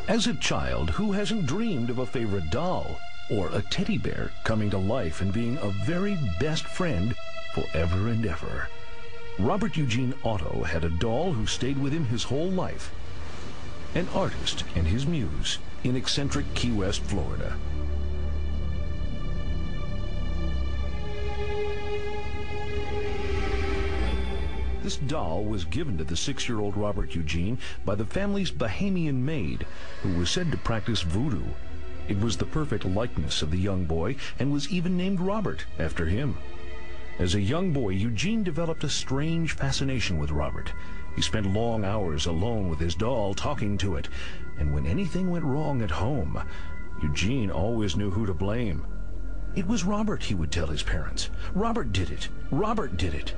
As a child, who hasn't dreamed of a favorite doll or a teddy bear coming to life and being a very best friend forever and ever? Robert Eugene Otto had a doll who stayed with him his whole life, an artist and his muse in eccentric Key West, Florida. This doll was given to the 6-year-old Robert Eugene by the family's Bahamian maid, who was said to practice voodoo. It was the perfect likeness of the young boy and was even named Robert after him. As a young boy, Eugene developed a strange fascination with Robert. He spent long hours alone with his doll, talking to it. And when anything went wrong at home, Eugene always knew who to blame. It was Robert, he would tell his parents. Robert did it. Robert did it.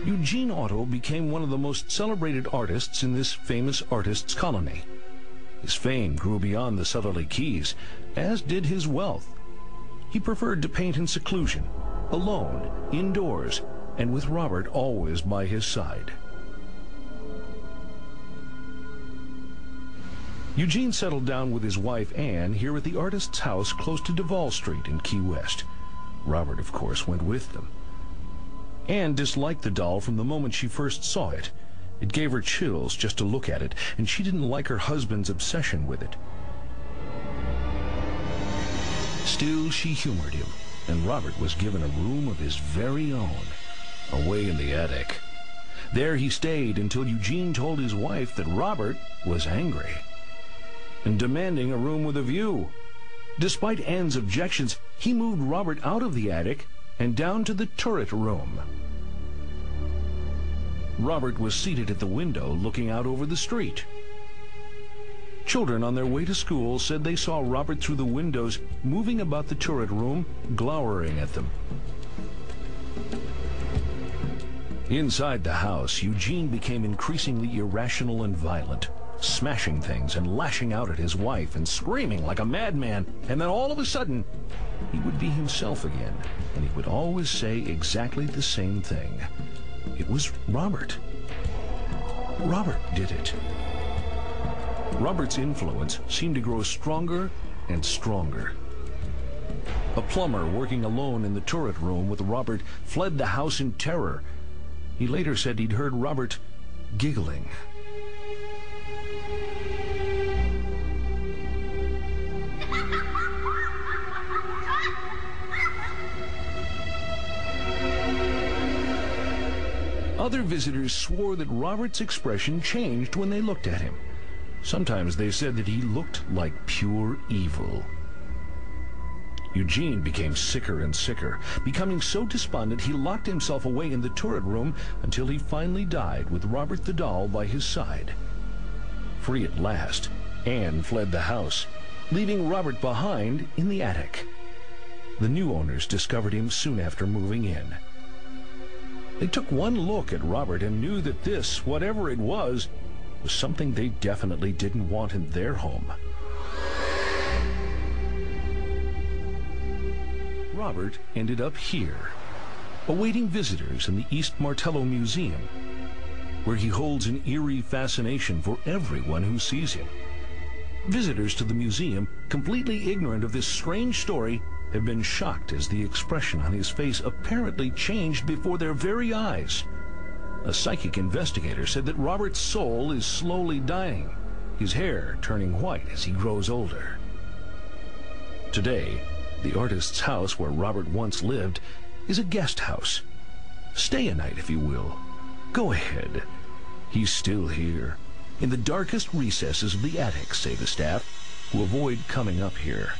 Eugene Otto became one of the most celebrated artists in this famous artists' colony. His fame grew beyond the southerly Keys, as did his wealth. He preferred to paint in seclusion, alone, indoors, and with Robert always by his side. Eugene settled down with his wife Anne here at the artist's house close to Duval Street in Key West. Robert, of course, went with them. Anne disliked the doll from the moment she first saw it. It gave her chills just to look at it, and she didn't like her husband's obsession with it. Still, she humored him, and Robert was given a room of his very own, away in the attic. There he stayed until Eugene told his wife that Robert was angry and demanding a room with a view. Despite Anne's objections, he moved Robert out of the attic and down to the turret room. Robert was seated at the window looking out over the street. Children on their way to school said they saw Robert through the windows moving about the turret room, glowering at them. Inside the house, Eugene became increasingly irrational and violent, smashing things and lashing out at his wife and screaming like a madman. And then all of a sudden, he would be himself again, and he would always say exactly the same thing. It was Robert. Robert did it. Robert's influence seemed to grow stronger and stronger. A plumber working alone in the turret room with Robert fled the house in terror. He later said he'd heard Robert giggling. Other visitors swore that Robert's expression changed when they looked at him. Sometimes they said that he looked like pure evil. Eugene became sicker and sicker, becoming so despondent he locked himself away in the turret room until he finally died with Robert the doll by his side. Free at last, Anne fled the house, leaving Robert behind in the attic. The new owners discovered him soon after moving in. They took one look at Robert and knew that this, whatever it was something they definitely didn't want in their home. Robert ended up here, awaiting visitors in the East Martello Museum, where he holds an eerie fascination for everyone who sees him. Visitors to the museum, completely ignorant of this strange story, have been shocked as the expression on his face apparently changed before their very eyes. A psychic investigator said that Robert's soul is slowly dying, his hair turning white as he grows older. Today, the artist's house where Robert once lived is a guest house. Stay a night if you will. Go ahead. He's still here, in the darkest recesses of the attic, say the staff, who avoid coming up here.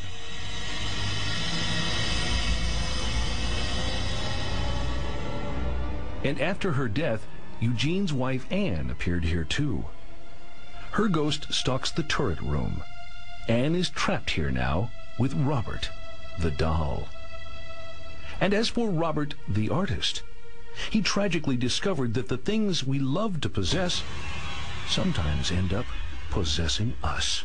And after her death, Eugene's wife Anne appeared here too. Her ghost stalks the turret room. Anne is trapped here now with Robert, the doll. And as for Robert, the artist, he tragically discovered that the things we love to possess sometimes end up possessing us.